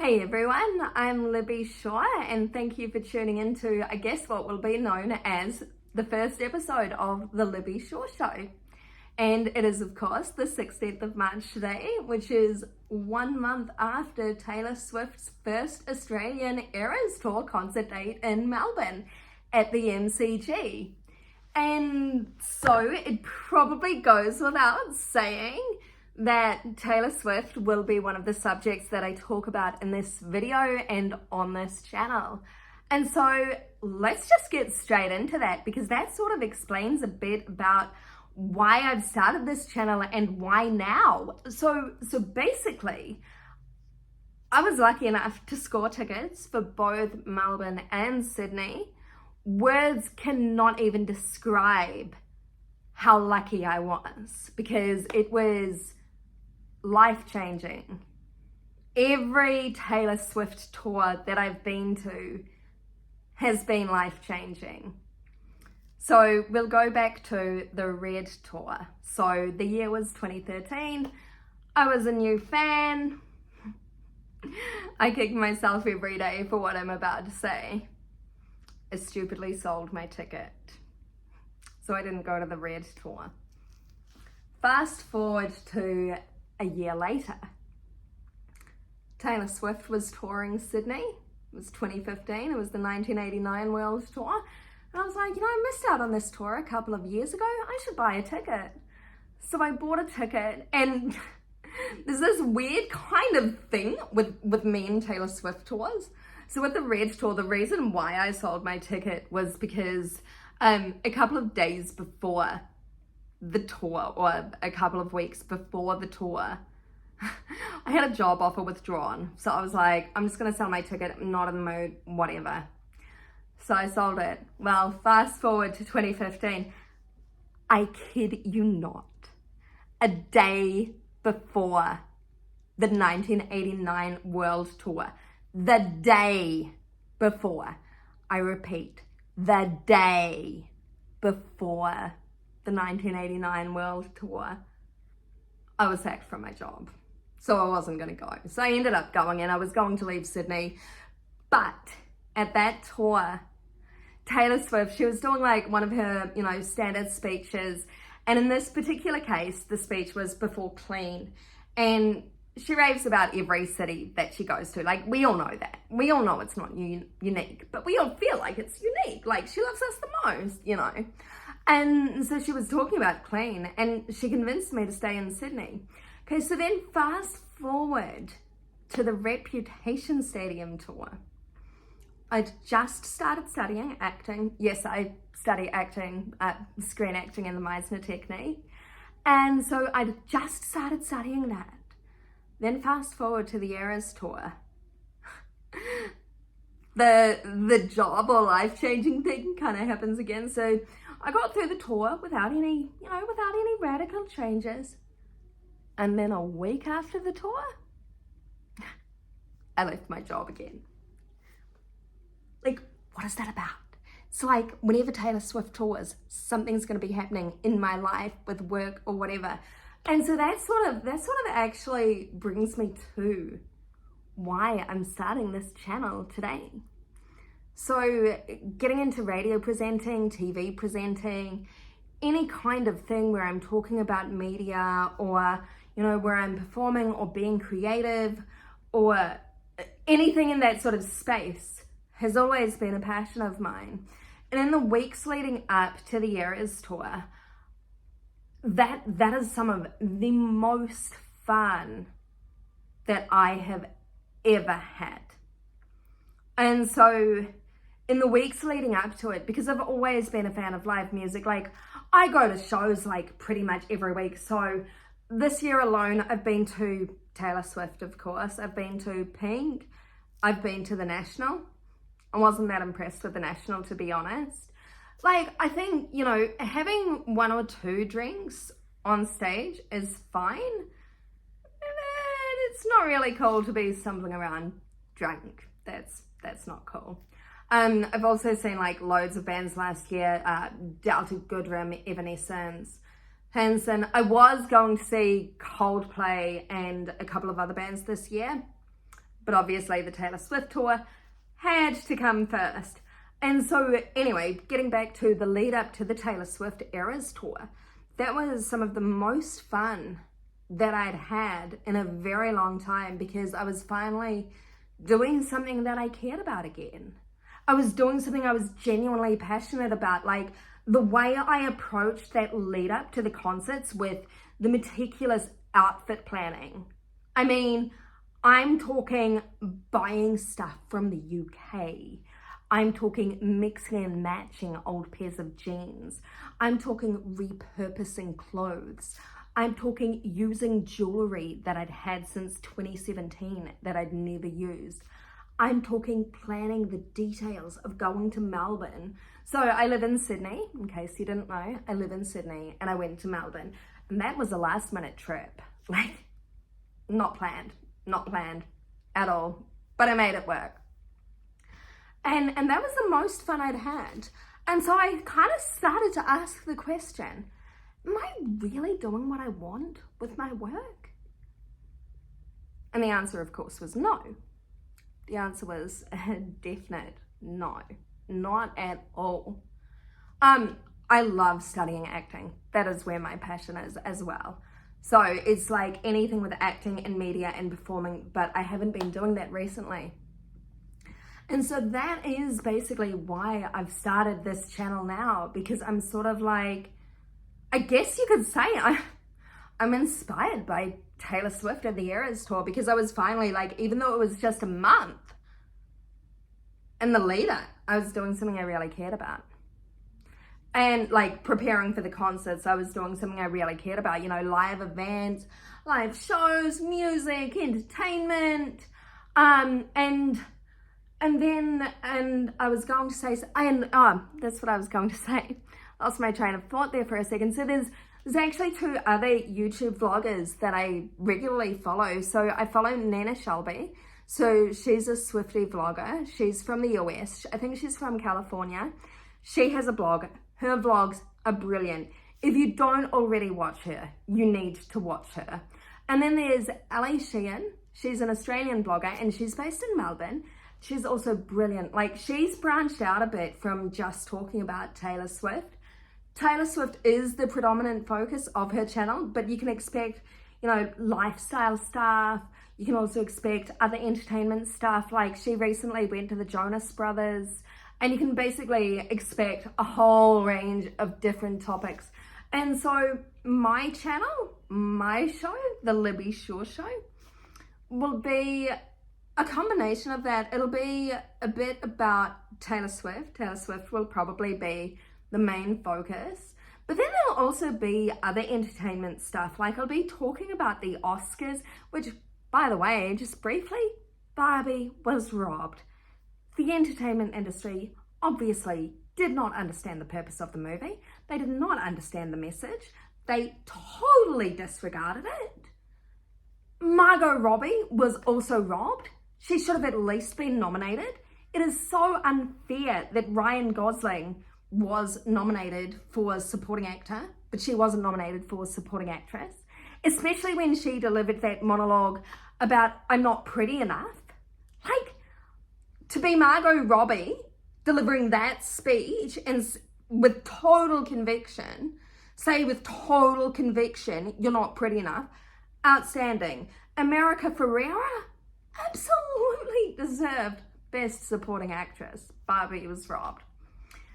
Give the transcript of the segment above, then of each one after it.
Hey everyone, I'm Libby Shaw and thank you for tuning in to, I guess, what will be known as the first episode of The Libby Shaw Show. And it is, of course, the 16th of March today, which is 1 month after Taylor Swift's first Australian Eras Tour concert date in Melbourne at the MCG. And so it probably goes without saying that Taylor Swift will be one of the subjects that I talk about in this video and on this channel. And so let's just get straight into that, because that sort of explains a bit about why I've started this channel and why now. So basically, I was lucky enough to score tickets for both Melbourne and Sydney. Words cannot even describe how lucky I was, because it was life-changing. Every Taylor Swift tour that I've been to has been life-changing. So we'll go back to the Red Tour. So the year was 2013. I was a new fan. I kick myself every day for what I'm about to say. I stupidly sold my ticket, so I didn't go to the Red Tour. Fast forward to a year later. Taylor Swift was touring Sydney. It was 2015. It was the 1989 World Tour. And I was like, I missed out on this tour a couple of years ago. I should buy a ticket. So I bought a ticket, and there's this weird kind of thing with me and Taylor Swift tours. So with the Red Tour, the reason why I sold my ticket was because a couple of days before the tour, or a couple of weeks before the tour, I had a job offer withdrawn. So I was like, I'm just going to sell my ticket. I'm not in the mood, whatever. So I sold it. Well, fast forward to 2015. I kid you not. A day before the 1989 World Tour. The day before. I repeat, the day before the 1989 World Tour, I was sacked from my job. So I wasn't going to go. So I ended up going, and I was going to leave Sydney. But at that tour, Taylor Swift, she was doing like one of her, standard speeches. And in this particular case, the speech was before Clean. And she raves about every city that she goes to. Like, we all know that. We all know it's not unique, but we all feel like it's unique. Like, she loves us the most, And so she was talking about Clean, and she convinced me to stay in Sydney. Okay, so then fast forward to the Reputation Stadium tour. I'd just started studying acting. Yes, I study acting, screen acting and the Meisner technique. And so I'd just started studying that. Then fast forward to the Eras Tour. The job or life-changing thing kind of happens again. So I got through the tour without any radical changes. And then a week after the tour, I left my job again. Like, what is that about? It's like whenever Taylor Swift tours, something's going to be happening in my life with work or whatever. And so that sort of actually brings me to why I'm starting this channel today. So getting into radio presenting, TV presenting, any kind of thing where I'm talking about media, or, where I'm performing or being creative, or anything in that sort of space has always been a passion of mine. And in the weeks leading up to the Eras Tour, that is some of the most fun that I have ever had. And so in the weeks leading up to it, because I've always been a fan of live music, like I go to shows like pretty much every week. So this year alone, I've been to Taylor Swift, of course. I've been to Pink. I've been to the National. I wasn't that impressed with the National, to be honest. Like, I think, having one or two drinks on stage is fine. It's not really cool to be stumbling around drunk. That's not cool. I've also seen like loads of bands last year, Delta Goodrem, Evanescence, Hanson. I was going to see Coldplay and a couple of other bands this year, but obviously the Taylor Swift tour had to come first. And so anyway, getting back to the lead up to the Taylor Swift Eras tour, that was some of the most fun that I'd had in a very long time, because I was finally doing something that I cared about again. I was doing something I was genuinely passionate about, like the way I approached that lead up to the concerts with the meticulous outfit planning. I mean, I'm talking buying stuff from the UK. I'm talking mixing and matching old pairs of jeans. I'm talking repurposing clothes. I'm talking using jewelry that I'd had since 2017 that I'd never used. I'm talking planning the details of going to Melbourne. So I live in Sydney, in case you didn't know, I live in Sydney, and I went to Melbourne. And that was a last minute trip. Like, not planned at all, but I made it work. And that was the most fun I'd had. And so I kind of started to ask the question, am I really doing what I want with my work? And the answer, of course, was no. The answer was a definite no, not at all. I love studying acting. That is where my passion is as well. So it's like anything with acting and media and performing, but I haven't been doing that recently. And so that is basically why I've started this channel now, because I'm sort of like, I guess you could say I'm inspired by Taylor Swift and the Eras tour, because I was finally like, even though it was just a month in the lead up, I was doing something I really cared about. And like preparing for the concerts, I was doing something I really cared about, you know, live events, live shows, music, entertainment, and I was going to say, that's what I was going to say. Lost my train of thought there for a second. So there's actually two other YouTube vloggers that I regularly follow. So I follow Nana Shelby. So she's a Swiftie vlogger. She's from the US. I think she's from California. She has a blog. Her vlogs are brilliant. If you don't already watch her, you need to watch her. And then there's Ali Sheehan. She's an Australian blogger and she's based in Melbourne. She's also brilliant. Like, she's branched out a bit from just talking about Taylor Swift. Taylor Swift is the predominant focus of her channel, but you can expect, you know, lifestyle stuff. You can also expect other entertainment stuff. Like, she recently went to the Jonas Brothers, and you can basically expect a whole range of different topics. And so my channel, my show, the Libby Shaw Show, will be a combination of that. It'll be a bit about Taylor Swift. Taylor Swift will probably be the main focus. But then there'll also be other entertainment stuff. Like, I'll be talking about the Oscars, which, by the way, just briefly, Barbie was robbed. The entertainment industry obviously did not understand the purpose of the movie. They did not understand the message. They totally disregarded it. Margot Robbie was also robbed. She should have at least been nominated. It is so unfair that Ryan Gosling was nominated for supporting actor, but she wasn't nominated for supporting actress, especially when she delivered that monologue about I'm not pretty enough. Like, to be Margot Robbie delivering that speech and with total conviction, say with total conviction, you're not pretty enough, outstanding. America Ferrera absolutely deserved Best Supporting Actress. Barbie was robbed.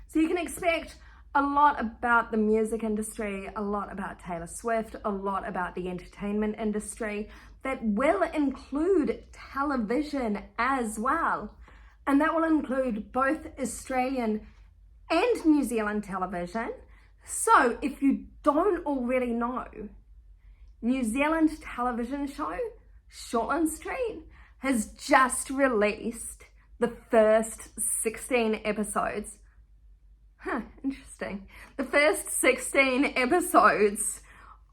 So you can expect a lot about the music industry, a lot about Taylor Swift, a lot about the entertainment industry that will include television as well. And that will include both Australian and New Zealand television. So if you don't already know, New Zealand television show, Shortland Street, has just released the first 16 episodes. Interesting. The first 16 episodes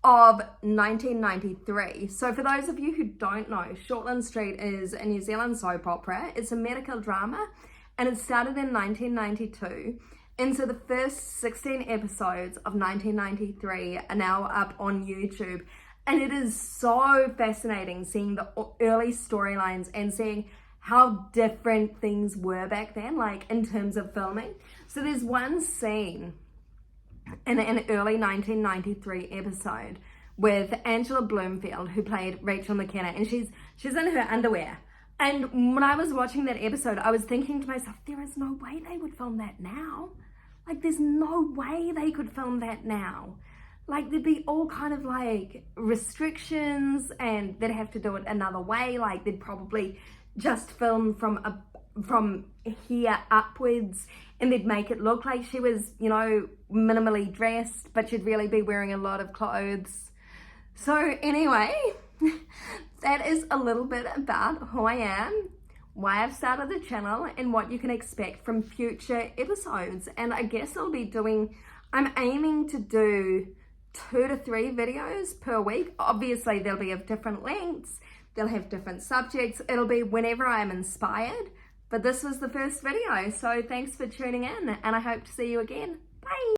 of 1993. So for those of you who don't know, Shortland Street is a New Zealand soap opera. It's a medical drama and it started in 1992. And so the first 16 episodes of 1993 are now up on YouTube. And it is so fascinating seeing the early storylines and seeing how different things were back then, like in terms of filming. So there's one scene in an early 1993 episode with Angela Bloomfield, who played Rachel McKenna, and she's in her underwear. And when I was watching that episode, I was thinking to myself, there is no way they would film that now. Like, there's no way they could film that now. Like, there'd be all kind of like restrictions, and they'd have to do it another way. Like, they'd probably just film from here upwards, and they'd make it look like she was, you know, minimally dressed, but she'd really be wearing a lot of clothes. So anyway, that is a little bit about who I am, why I've started the channel, and what you can expect from future episodes. And I guess I'm aiming to do 2 to 3 videos per week. Obviously they'll be of different lengths, they'll have different subjects, it'll be whenever I'm inspired. But this was the first video, so thanks for tuning in, and I hope to see you again. Bye!